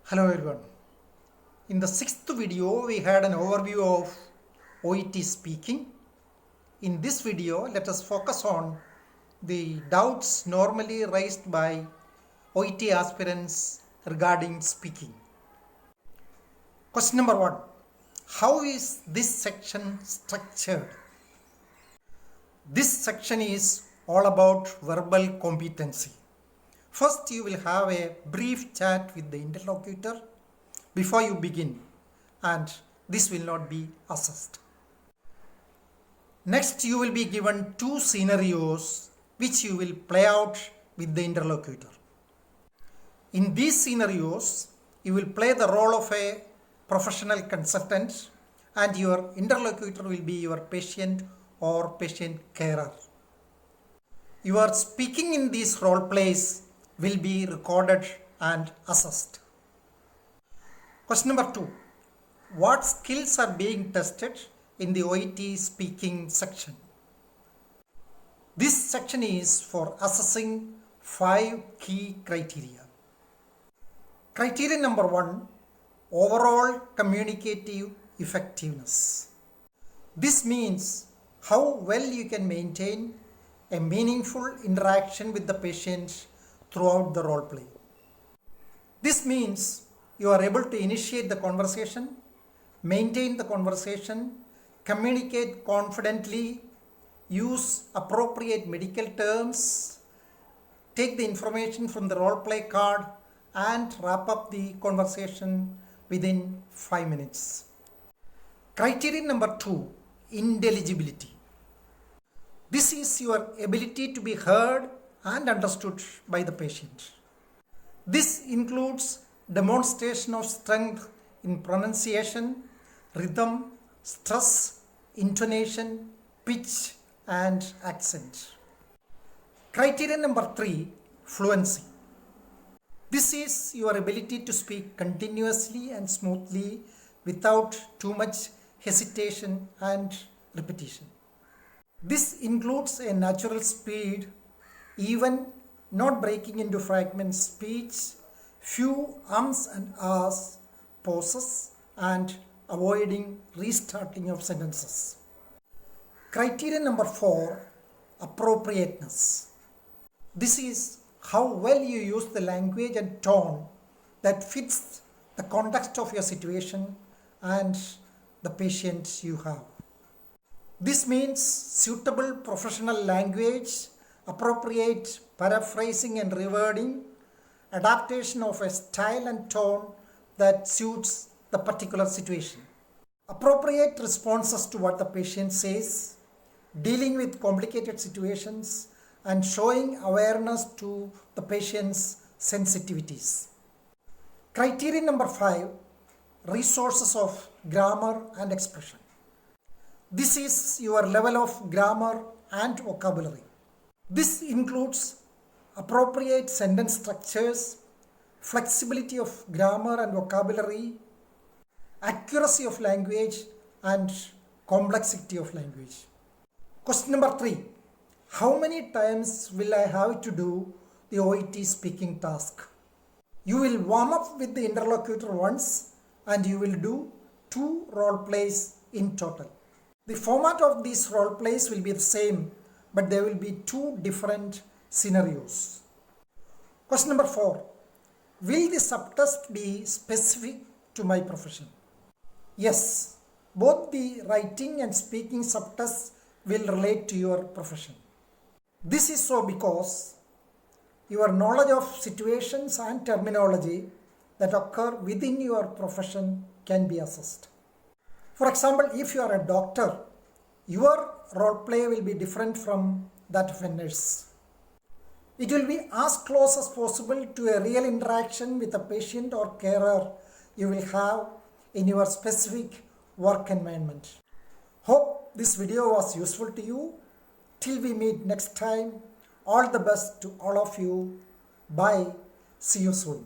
Hello everyone. In the sixth video, we had an overview of OET speaking. In this video, let us focus on the doubts normally raised by OET aspirants regarding speaking. Question number 1. How is this section structured? This section is all about verbal competency. First, you will have a brief chat with the interlocutor before you begin, and this will not be assessed. Next, you will be given two scenarios which you will play out with the interlocutor. In these scenarios, you will play the role of a professional consultant and your interlocutor will be your patient or patient carer. Your speaking in these role plays will be recorded and assessed. Question number 2. What skills are being tested in the OET speaking section? This section is for assessing 5 key criteria. Criteria number 1, overall communicative effectiveness. This means how well you can maintain a meaningful interaction with the patient throughout the role play. This means you are able to initiate the conversation, maintain the conversation, communicate confidently, use appropriate medical terms, take the information from the role play card and wrap up the conversation within 5 minutes. Criteria number 2, intelligibility. This is your ability to be heard and understood by the patient. This includes demonstration of strength in pronunciation, rhythm, stress, intonation, pitch, and accent. Criteria number 3, fluency. This is your ability to speak continuously and smoothly without too much hesitation and repetition. This includes a natural speed, even not breaking into fragment speech, few ums and ahs, pauses, and avoiding restarting of sentences. Criteria number 4, appropriateness. This is how well you use the language and tone that fits the context of your situation and the patient you have. This means suitable professional language, appropriate paraphrasing and rewording, adaptation of a style and tone that suits the particular situation. Appropriate responses to what the patient says, dealing with complicated situations, and showing awareness to the patient's sensitivities. Criteria number 5, resources of grammar and expression. This is your level of grammar and vocabulary. This includes appropriate sentence structures, flexibility of grammar and vocabulary, accuracy of language, and complexity of language. Question number 3. How many times will I have to do the OET speaking task? You will warm up with the interlocutor once and you will do 2 role plays in total. The format of these role plays will be the same, but there will be 2 different scenarios. Question number 4. Will the subtest be specific to my profession? Yes, both the writing and speaking subtests will relate to your profession. This is so because your knowledge of situations and terminology that occur within your profession can be assessed. For example, if you are a doctor, your role play will be different from that of a nurse. It will be as close as possible to a real interaction with a patient or carer you will have in your specific work environment. Hope this video was useful to you. Till we meet next time, all the best to all of you. Bye. See you soon.